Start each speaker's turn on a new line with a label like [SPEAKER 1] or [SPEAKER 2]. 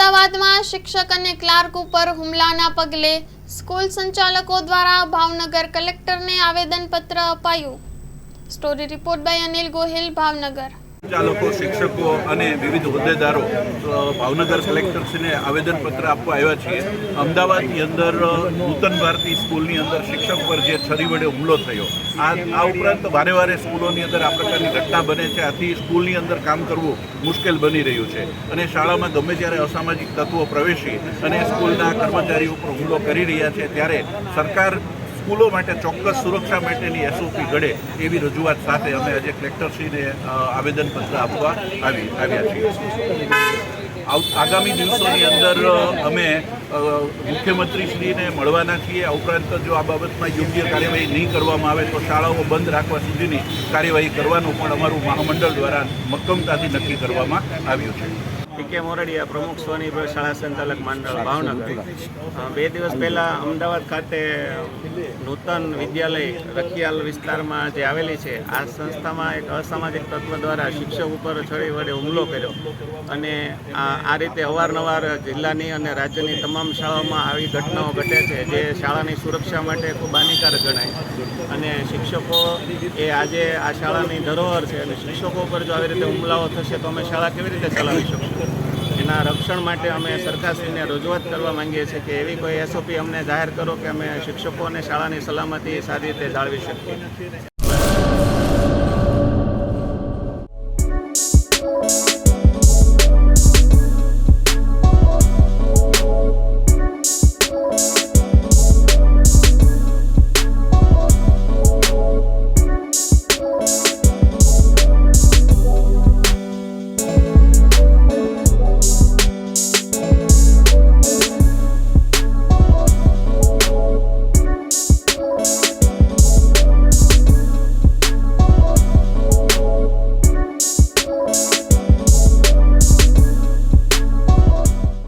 [SPEAKER 1] અમદાવાદમાં શિક્ષક અને ક્લાર્ક ઉપર હુમલાના પગલે સ્કૂલ સંચાલકો દ્વારા ભાવનગર કલેક્ટરને આવેદનપત્ર અપાયું। Story report by Anil Gohil, Bhavnagar.
[SPEAKER 2] ચાલકો, શિક્ષકો અને વિવિધ હોદ્દેદારો ભાવનગર કલેક્ટરશ્રીને આવેદનપત્ર આપવા આવ્યા છીએ। અમદાવાદની અંદર નૂતન ભારતી સ્કૂલની અંદર શિક્ષક પર જે છરી વડે હુમલો થયો, આ ઉપરાંત વારે વારે સ્કૂલોની અંદર આ પ્રકારની ઘટના બને છે। આથી સ્કૂલની અંદર કામ કરવું મુશ્કેલ બની રહ્યું છે અને શાળામાં ગમે ત્યારે અસામાજિક તત્વો પ્રવેશી અને સ્કૂલના કર્મચારીઓ ઉપર હુમલો કરી રહ્યા છે, ત્યારે સરકાર સ્કૂલો માટે ચોક્કસ સુરક્ષા માટેની SOP ઘડે એવી રજૂઆત સાથે અમે આજે કલેક્ટરશ્રીને આવેદનપત્ર આપવા આવ્યા છીએ। આગામી દિવસોની અંદર અમે મુખ્યમંત્રીશ્રીને મળવાના છીએ। આ ઉપરાંત જો આ બાબતમાં યોગ્ય કાર્યવાહી નહીં કરવામાં આવે તો શાળાઓ બંધ રાખવા સુધીની કાર્યવાહી કરવાનું પણ અમારું મહામંડળ દ્વારા મક્કમતાથી નક્કી કરવામાં આવ્યું છે।
[SPEAKER 3] પીકે મોરડિયા, પ્રમુખ સ્વનિર્ભર શાળા સંચાલક મંડળ ભાવનગર। 2 દિવસ પહેલાં અમદાવાદ ખાતે નૂતન વિદ્યાલય રખિયાલ વિસ્તારમાં જે આવેલી છે, આ સંસ્થામાં એક અસામાજિક તત્વ દ્વારા શિક્ષક ઉપર છરી વડે હુમલો કર્યો અને આ રીતે અવારનવાર જિલ્લાની અને રાજ્યની તમામ શાળાઓમાં આવી ઘટનાઓ ઘટે છે, જે શાળાની સુરક્ષા માટે ખૂબ હાનિકારક ગણાય અને શિક્ષકો એ આજે આ શાળાની ધરોહર છે અને શિક્ષકો પર જો આવી રીતે હુમલાઓ થશે તો અમે શાળા કેવી રીતે ચલાવી શકીશું? એના રક્ષણ માટે અમે સરકારશ્રીને રજૂઆત કરવા માંગીએ છીએ કે એવી કોઈ SOP અમને જાહેર કરો કે અમે શિક્ષકો અને શાળાની સલામતી સારી રીતે જાળવી શકીએ।